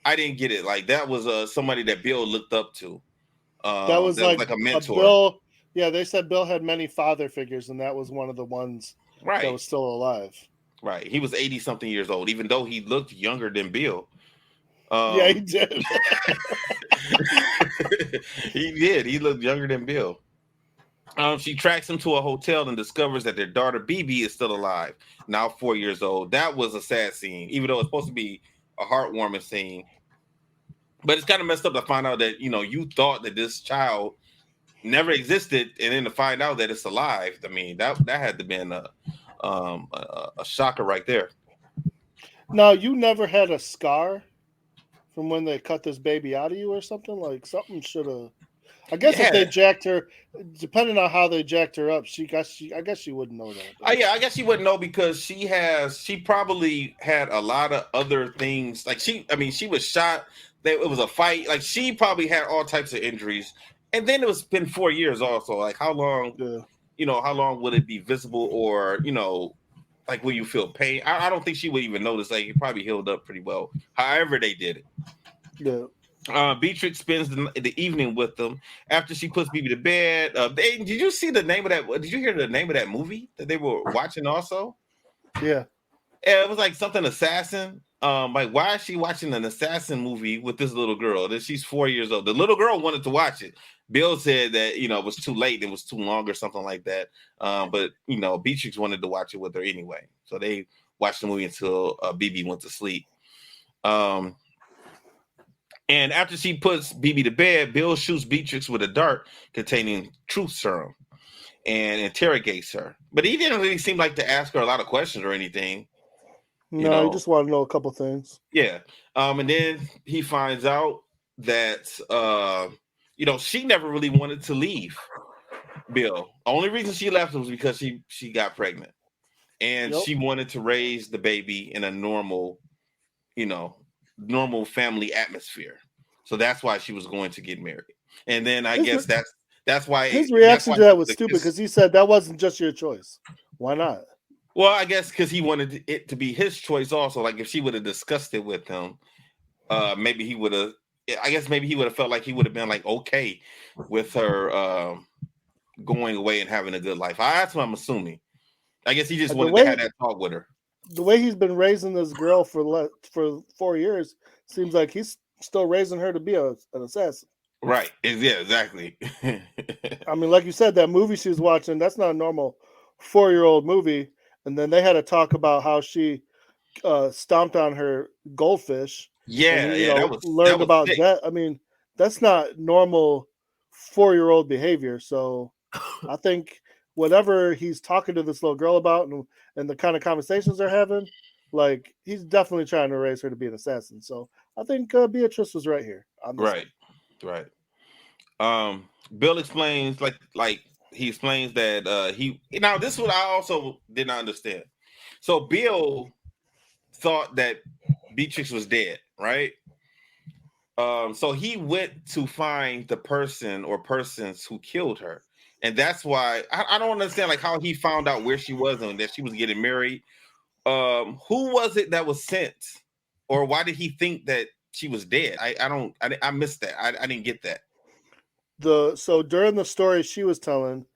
I didn't get it. Like, that was somebody that Bill looked up to. That was like a mentor. Bill, yeah, they said Bill had many father figures, and that was one of the ones that was still alive. Right. He was 80-something years old, even though he looked younger than Bill. Yeah, he did. He did. He looked younger than Bill. She tracks him to a hotel and discovers that their daughter, BB, is still alive, now 4 years old. That was a sad scene, even though it's supposed to be a heartwarming scene. But it's kind of messed up to find out that, you thought that this child never existed, and then to find out that it's alive. I mean, that had to been a shocker right there. Now, you never had a scar from when they cut this baby out of you or something? Like, something should have... I guess if they jacked her, depending on how they jacked her up, I guess she wouldn't know that. Yeah, I guess she wouldn't know because she probably had a lot of other things. Like, she was shot. It was a fight. Like, she probably had all types of injuries. And then it's been 4 years also. Like, how long, how long would it be visible or, like, will you feel pain? I don't think she would even notice. Like, it probably healed up pretty well. However they did it. Yeah. Beatrix spends the evening with them after she puts BB to bed. Did you see the name of that? Did you hear the name of that movie that they were watching also? Yeah. It was like something assassin. Like, why is she watching an assassin movie with this little girl? That she's 4 years old. The little girl wanted to watch it. Bill said that it was too late. It was too long or something like that. But Beatrix wanted to watch it with her anyway. So they watched the movie until BB went to sleep. And after she puts BB to bed, Bill shoots Beatrix with a dart containing truth serum and interrogates her. But he didn't really seem like to ask her a lot of questions or anything. No, he just wanted to know a couple things. Yeah. And then he finds out that she never really wanted to leave Bill. Only reason she left was because she got pregnant. And she wanted to raise the baby in a normal family atmosphere. So that's why she was going to get married. And then I guess that's why his reaction to that was stupid, because he said that wasn't just your choice. Why not? Well, I guess because he wanted it to be his choice also. Like, if she would have discussed it with him, maybe he would have. I guess maybe he would have felt like he would have been like okay with her going away and having a good life. That's what I'm assuming. I guess he just wanted to have that talk with her. The way he's been raising this girl for 4 years seems like he's still raising her to be an assassin. Right. Yeah, exactly. I mean, like you said, that movie she was watching, that's not a normal 4-year-old movie. And then they had to talk about how she stomped on her goldfish. Yeah, and, learned about that. I mean, that's not normal 4-year-old behavior. So I think whatever he's talking to this little girl about and the kind of conversations they're having, like, he's definitely trying to raise her to be an assassin. So I think Beatrice was right here. Right. Bill explains he explains that this is what I also did not understand. So Bill thought that Beatrix was dead, right? So he went to find the person or persons who killed her. And that's why I don't understand how he found out where she was and that she was getting married. Who was it that was sent? Or why did he think that she was dead? I missed that. I didn't get that. So during the story she was telling,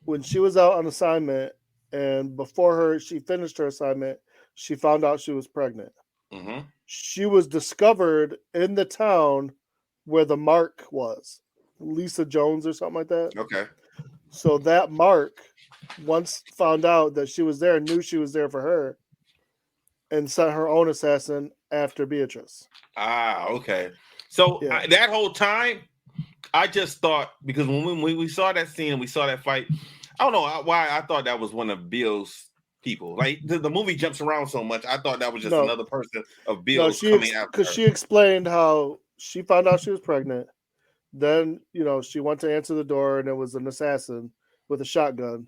when she was out on assignment and before she finished her assignment, she found out she was pregnant. Mm-hmm. She was discovered in the town where the mark was, Lisa Jones or something like that. Okay. So that mark, once found out that she was there, knew she was there for her, and sent her own assassin after Beatrice. Okay. So that whole time, I just thought, because when we saw that scene and we saw that fight, I don't know why I thought that was one of Bill's people. Like, the movie jumps around so much, I thought that was just another person of Bill's coming after her. Because she explained how she found out she was pregnant. Then, she went to answer the door and it was an assassin with a shotgun.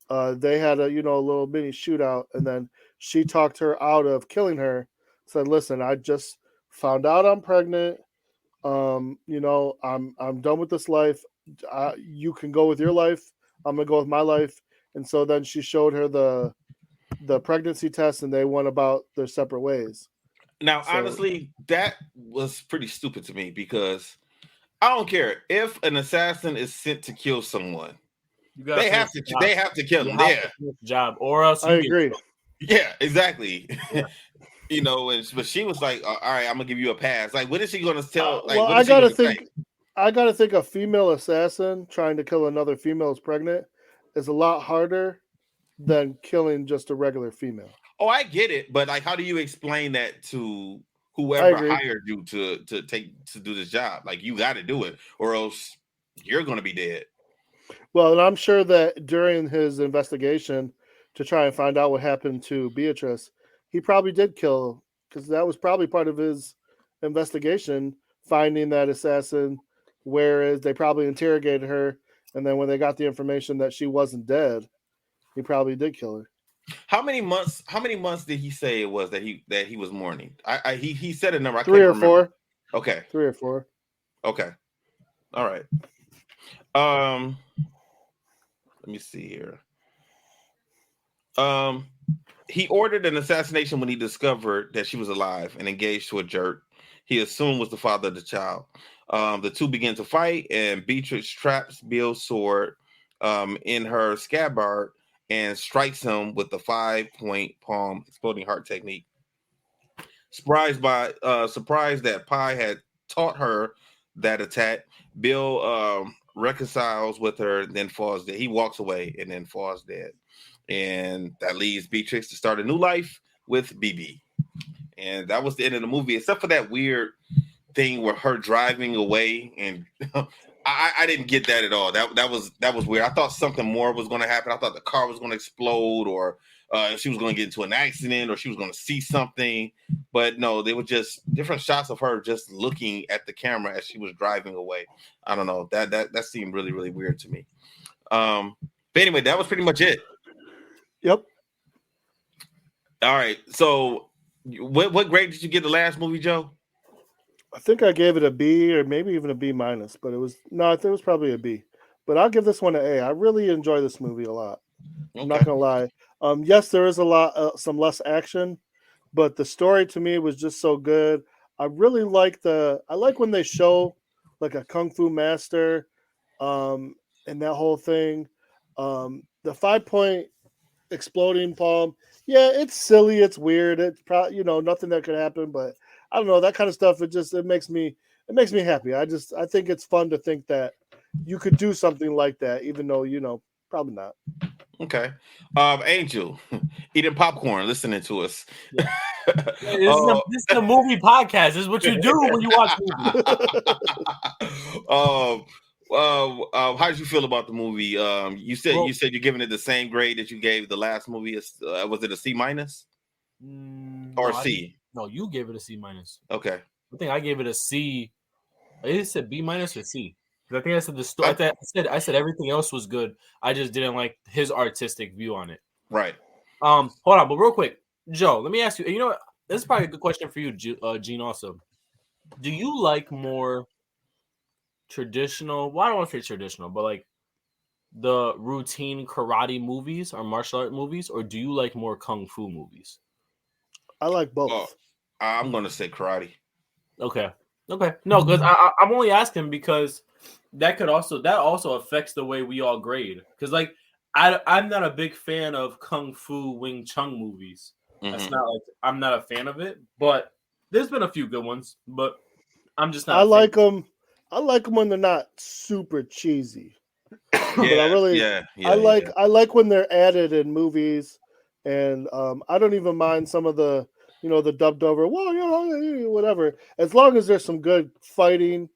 They had a little mini shootout, and then she talked her out of killing her. Said, "Listen, I just found out I'm pregnant. I'm done with this life. You can go with your life. I'm gonna go with my life." And so then she showed her the pregnancy test, and they went about their separate ways. Now, honestly, that was pretty stupid to me, because I don't care if an assassin is sent to kill someone. They have to kill them. Yeah. Job, or else I agree. Yeah, exactly. Yeah. But she was like, "All right, I'm gonna give you a pass." Like, what is she gonna tell? I gotta think a female assassin trying to kill another female who's pregnant is a lot harder than killing just a regular female. Oh, I get it, but how do you explain that to whoever hired you to do this job? Like, you got to do it, or else you're gonna be dead. Well, and I'm sure that during his investigation to try and find out what happened to Beatrice, he probably did kill, because that was probably part of his investigation, finding that assassin, whereas they probably interrogated her, and then when they got the information that she wasn't dead, he probably did kill her. How many months did he say it was that he was mourning? He said a number. 3 or 4. Okay. 3 or 4. Okay. All right. Let me see here. He ordered an assassination when he discovered that she was alive and engaged to a jerk. he assumed was the father of the child. The two begin to fight, and Beatrix traps Bill's sword in her scabbard and strikes him with the 5-point palm exploding heart technique. Surprised that Pi had taught her that attack, Bill reconciles with her, then falls dead. He walks away and then falls dead. And that leaves Beatrix to start a new life with BB. And that was the end of the movie, except for that weird thing where her driving away, and I didn't get that at all. That was weird. I thought something more was going to happen. I thought the car was going to explode, or she was going to get into an accident, or she was going to see something. But no, they were just different shots of her just looking at the camera as she was driving away. I don't know. That seemed really, really weird to me. But anyway, that was pretty much it. Yep. All right. So what grade did you get the last movie, Joe? I think I gave it a B or maybe even a B minus, but I think it was probably a B. But I'll give this one an A. I really enjoy this movie a lot. Okay. I'm not gonna lie. Yes, there is some less action, but the story to me was just so good. I really like when they show like a kung fu master, and that whole thing. The 5-point exploding palm. Yeah, it's silly. It's weird. It's probably nothing that could happen, but I don't know, that kind of stuff. It makes me happy. I think it's fun to think that you could do something like that, even though probably not. Okay, Angel, eating popcorn, listening to us. Yeah. This is a movie podcast. This is what you do when you watch movies. How did you feel about the movie? You said you're giving it the same grade that you gave the last movie. Was it a C minus or C? No, you gave it a C minus. Okay. I think I gave it a C. I said B minus or C. I think I said the story. I said everything else was good. I just didn't like his artistic view on it. Right. Hold on, but real quick, Joe, let me ask you. You know what? This is probably a good question for you, Gene. Also, do you like more traditional? Well, I don't want to say traditional, but like the routine karate movies or martial art movies, or do you like more kung fu movies? I like both. I'm going to say karate. Okay. No, because I'm only asking because that also affects the way we all grade. Because like I'm not a big fan of kung fu Wing Chun movies. Mm-hmm. That's not like I'm not a fan of it, but there's been a few good ones. But I'm just not. I like them. I like them when they're not super cheesy. I like when they're added in movies, and I don't even mind some of the the dubbed over, whatever. As long as there's some good fighting.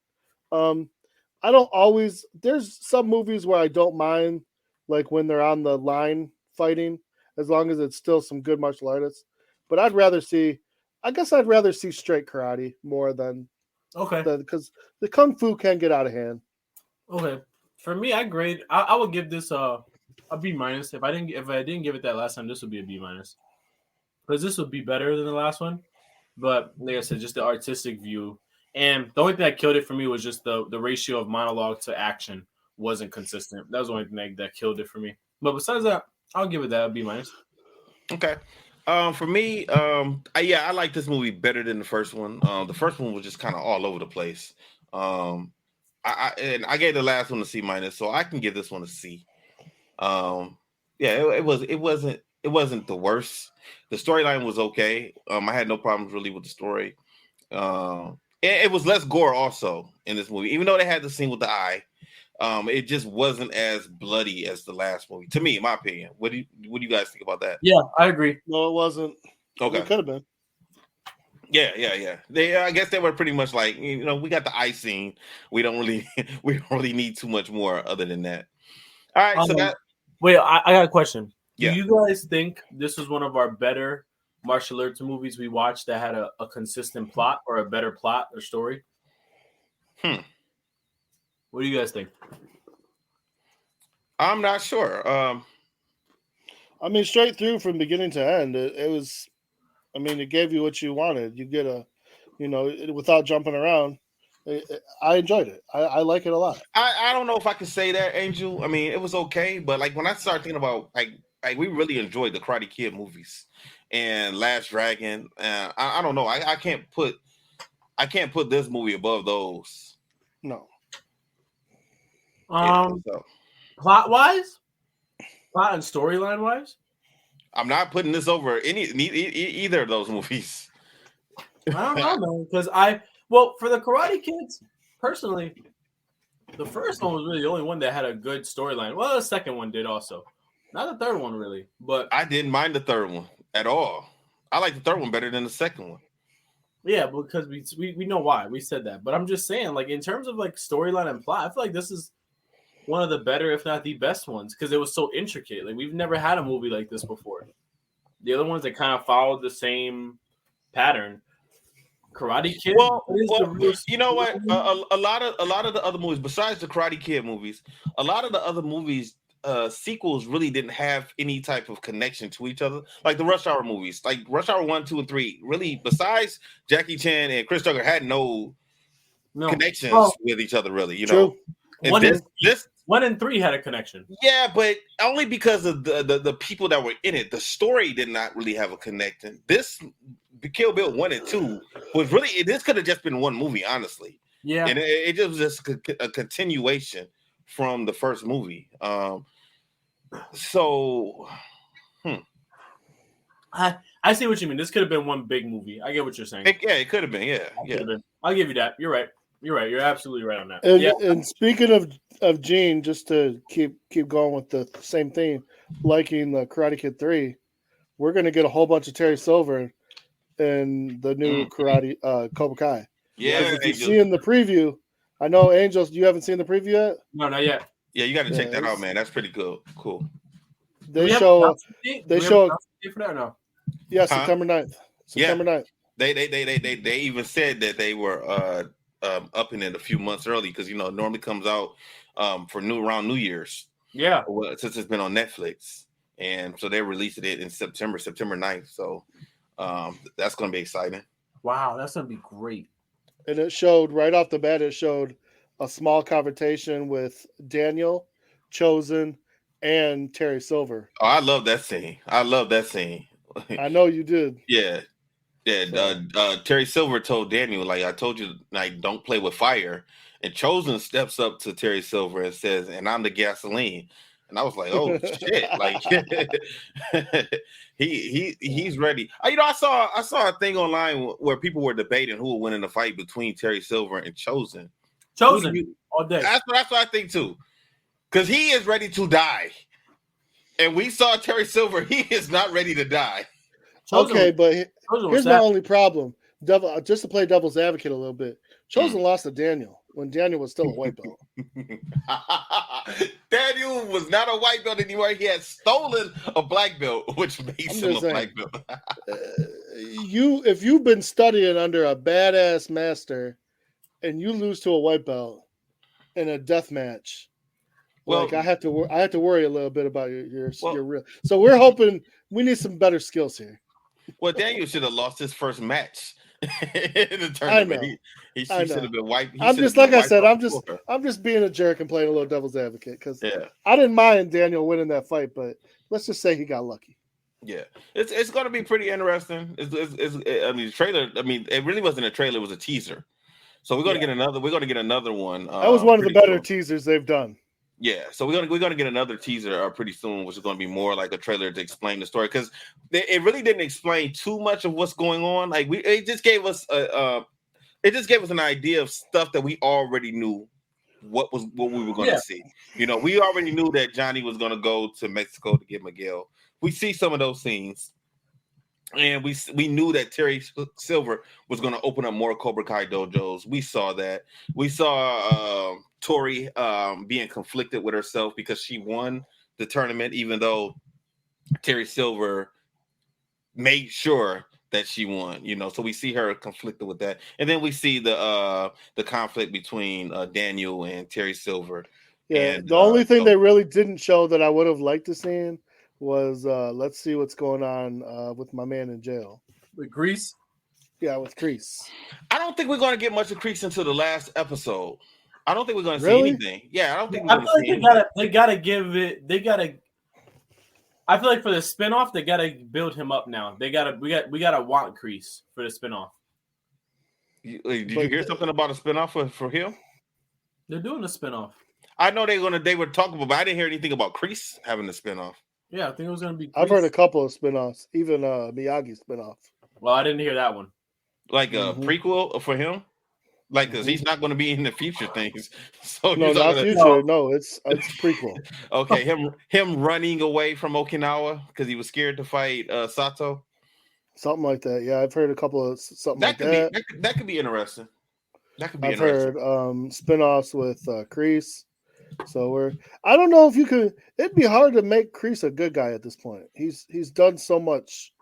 I don't always. There's some movies where I don't mind, like when they're on the line fighting, as long as it's still some good martial artists. But I'd rather see straight karate more than because the kung fu can get out of hand. Okay, for me, I would give this a B minus. If I didn't give it that last time, this would be a B minus. Because this would be better than the last one. But like I said, just the artistic view. And the only thing that killed it for me was just the ratio of monologue to action wasn't consistent. That was the only thing that killed it for me. But besides that, I'll give it that a B minus. Okay. For me, I like this movie better than the first one. The first one was just kind of all over the place. I gave the last one a C minus, so I can give this one a C. It wasn't the worst. The storyline was okay. I had no problems really with the story. It was less gore also in this movie, even though they had the scene with the eye. It just wasn't as bloody as the last movie, to me, in my opinion. What do you guys think about that? Yeah, I agree. No, it wasn't. Okay, it could have been. Yeah. I guess they were pretty much like, we got the eye scene. We don't really need too much more other than that. All right, wait, I got a question. Do Yeah. you guys think this was one of our better martial arts movies we watched that had a consistent plot or a better plot or story? What do you guys think? I'm not sure. I mean, straight through from beginning to end, it was. I mean, it gave you what you wanted. You get without jumping around. I enjoyed it. I like it a lot. I don't know if I can say that, Angel. I mean, it was okay, but like when I started thinking about like we really enjoyed the Karate Kid movies and Last Dragon. I don't know. I can't put I can't put this movie above those. No. Plot wise, plot and storyline wise, I'm not putting this over either of those movies. I don't know, man. Because for the Karate Kids, personally, the first one was really the only one that had a good storyline. Well, the second one did also. Not the third one, really. But I didn't mind the third one at all. I like the third one better than the second one. Yeah, because we know why. We said that. But I'm just saying, like, in terms of, like, storyline and plot, I feel like this is one of the better, if not the best ones, because it was so intricate. Like, we've never had a movie like this before. The other ones that kind of followed the same pattern. Karate Kid. Well, you know what? A lot of the other movies, besides the Karate Kid movies, a lot of the other movies, sequels really didn't have any type of connection to each other. Like the Rush Hour movies, like Rush Hour 1, 2, and 3. Really, besides Jackie Chan and Chris Tucker, had no connections with each other. Really, you know. And this 1 and 3 had a connection. Yeah, but only because of the people that were in it. The story did not really have a connection. This Kill Bill 1 and 2 was really, this could have just been one movie, honestly. Yeah. And it just was just a continuation from the first movie. I see what you mean. This could have been one big movie. I get what you're saying. It could have been. Yeah. I'll give you that. You're right. You're absolutely right on that. And speaking of Gene, just to keep going with the same theme, liking the Karate Kid 3, we're going to get a whole bunch of Terry Silver in the new Karate Cobra Kai. Yeah. If you see in the preview, I know Angels, you haven't seen the preview yet? No, not yet. Yeah, you got to check that out, man. That's pretty cool. They show for that or no? Yeah, September 9th. September 9th. They even said that they were upping it a few months early because it normally comes out for around New Year's. Yeah. Since it's been on Netflix. And so they're releasing it in September 9th. So that's going to be exciting. Wow, that's going to be great. And it showed right off the bat, a small confrontation with Daniel, Chosen, and Terry Silver. Oh, I love that scene. I know you did. Yeah. Terry Silver told Daniel, like, I told you, like, don't play with fire. And Chosen steps up to Terry Silver and says, and I'm the gasoline. And I was like, oh shit! Like he's ready. I saw a thing online where people were debating who would win in the fight between Terry Silver and Chosen. All day. That's what I think too, because he is ready to die, and we saw Terry Silver. He is not ready to die. Okay, but here's my only problem. Just to play devil's advocate a little bit. Chosen lost to Daniel when Daniel was still a white belt. Daniel was not a white belt anymore. He had stolen a black belt, which makes him a black belt. If you've been studying under a badass master and you lose to a white belt in a death match, I have to worry a little bit about your real. So we're hoping we need some better skills here. Well, Daniel should have lost his first match in the tournament. He should have been white. I'm just being a jerk and playing a little devil's advocate because I didn't mind Daniel winning that fight, but let's just say he got lucky. Yeah, it's going to be pretty interesting. The trailer. I mean, it really wasn't a trailer; it was a teaser. So we're going to get another. We're going to get another one. That was one of the better teasers they've done. Yeah, so we're gonna get another teaser pretty soon, which is going to be more like a trailer to explain the story because it really didn't explain too much of what's going on. Like it just gave us an idea of stuff that we already knew what we were going to see. We already knew that Johnny was going to go to Mexico to get Miguel. We see some of those scenes, and we knew that Terry Silver was going to open up more Cobra Kai dojos. We saw that. We saw Tori being conflicted with herself because she won the tournament, even though Terry Silver made sure that she won. So we see her conflicted with that, and then we see the conflict between Daniel and Terry Silver. Yeah, and the only thing they really didn't show that I would have liked to see was let's see what's going on with my man in jail. With Grease? Yeah, with Kreese. I don't think we're going to get much of Kreese until the last episode. I don't think we're going to see anything. Yeah, I don't think we're going to see anything. They gotta give it. I feel like for the spinoff, they gotta build him up now. We gotta want Kreese for the spinoff. Did you hear something about a spinoff for him? They're doing a spinoff. I know they were talking about, but I didn't hear anything about Kreese having a spinoff. Yeah, I think it was going to be. I've heard a couple of spinoffs, even Miyagi spinoff. Well, I didn't hear that one. Like a prequel for him, like because he's not going to be in the future things. So no, not future. No, it's prequel. Okay, him running away from Okinawa because he was scared to fight Sato. Something like that. Yeah, I've heard a couple of something like that. That could be interesting. That could be I've interesting. heard spinoffs with Kreese. So I don't know if you could. It'd be hard to make Kreese a good guy at this point. He's done so much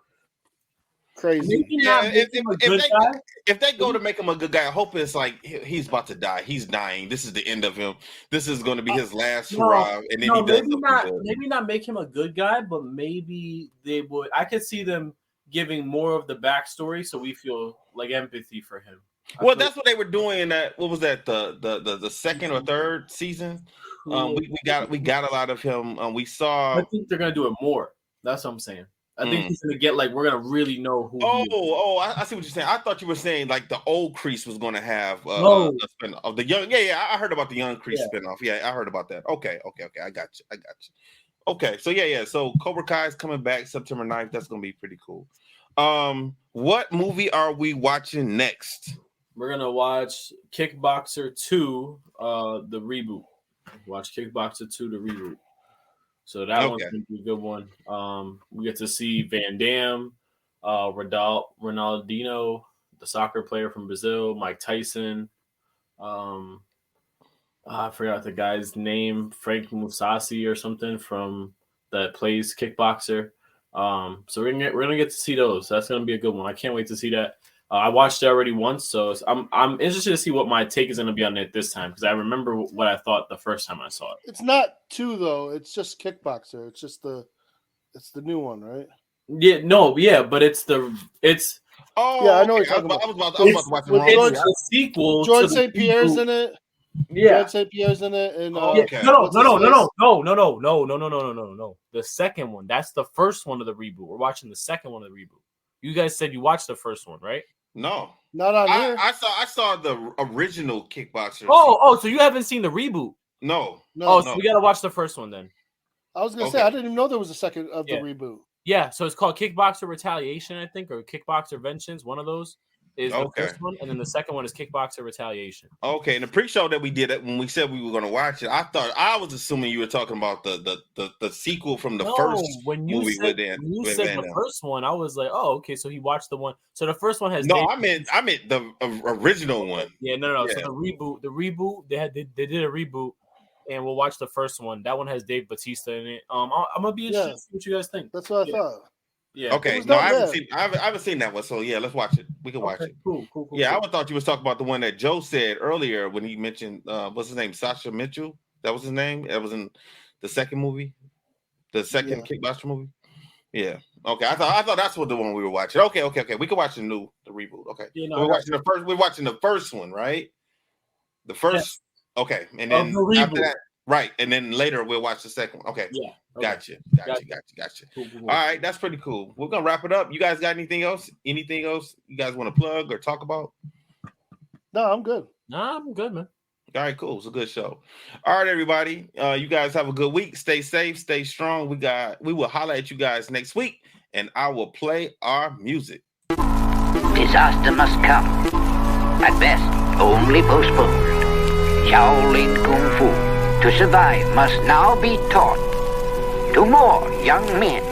crazy. If they go to make him a good guy, I hope it's like he's about to die. He's dying. This is the end of him. This is going to be his last hurrah. And then maybe not make him a good guy, but maybe they would. I could see them giving more of the backstory so we feel like empathy for him. Well, that's what they were doing in that. What was that? The second or third season? We got a lot of him. We saw. I think they're gonna do it more. That's what I'm saying. I think he's gonna get we're gonna really know who. I see what you're saying. I thought you were saying like the old Kreese was gonna have a spin of the young. Yeah. I heard about the young Kreese spinoff. Yeah, I heard about that. Okay. I got you. Okay, so yeah. So Cobra Kai is coming back September 9th. That's gonna be pretty cool. What movie are we watching next? We're gonna watch Kickboxer 2, the reboot. Watch Kickboxer 2, the reboot. So that one's gonna be a good one. We get to see Van Damme, Ronaldinho, the soccer player from Brazil, Mike Tyson. I forgot the guy's name, Frank Musasi or something from that plays Kickboxer. So we're gonna get to see those. That's gonna be a good one. I can't wait to see that. I watched it already once, so I'm interested to see what my take is going to be on it this time because I remember what I thought the first time I saw it. It's not 2 though; it's just Kickboxer. It's the new one, right? Yeah, but it's. Oh, yeah, I know what you're talking about. I was about to watch it. It's a sequel. George St. Pierre's in it. Yeah, George St. Pierre's in it, and No. The second one. That's the first one of the reboot. We're watching the second one of the reboot. You guys said you watched the first one, right? No, not on here. I saw the original Kickboxer. So you haven't seen the reboot? No. So we gotta watch the first one then. I was gonna say I didn't even know there was a second of the reboot. Yeah, so it's called Kickboxer Retaliation, I think, or Kickboxer Vengeance. One of those is the first one, and then the second one is Kickboxer Retaliation. Okay, and the pre-show that we did it when we said we were going to watch it, I was assuming you were talking about the sequel from the first movie with Dan. When you said the first one, I was like, oh, okay, so he watched the one. So the first one has I meant the original one. Yeah, no. Yeah. So the reboot, they did a reboot. And we'll watch the first one. That one has Dave Bautista in it. I'm gonna be interested to see what you guys think. That's what I thought. Yeah. Okay. No, I haven't seen that one. So yeah, let's watch it. We can watch it. Cool. Yeah, I thought you was talking about the one that Joe said earlier when he mentioned what's his name, Sasha Mitchell. That was his name. That was in the second movie, the second Kickboxer movie. Yeah. Okay. I thought that's what the one we were watching. Okay. We can watch the reboot. Okay. Yeah, no, we're watching the first one, right? The first. Yes. Okay, and then after that, right, and then later we'll watch the second one. Okay, yeah, okay. Gotcha. Cool. All right, that's pretty cool. We're gonna wrap it up. You guys got anything else? Anything else you guys want to plug or talk about? No, I'm good. Nah, I'm good, man. All right, cool. It's a good show. All right, everybody. You guys have a good week. Stay safe. Stay strong. We will holler at you guys next week, and I will play our music. Disaster must come. At best, only postponed. Shaolin Kung Fu, to survive, must now be taught to more young men.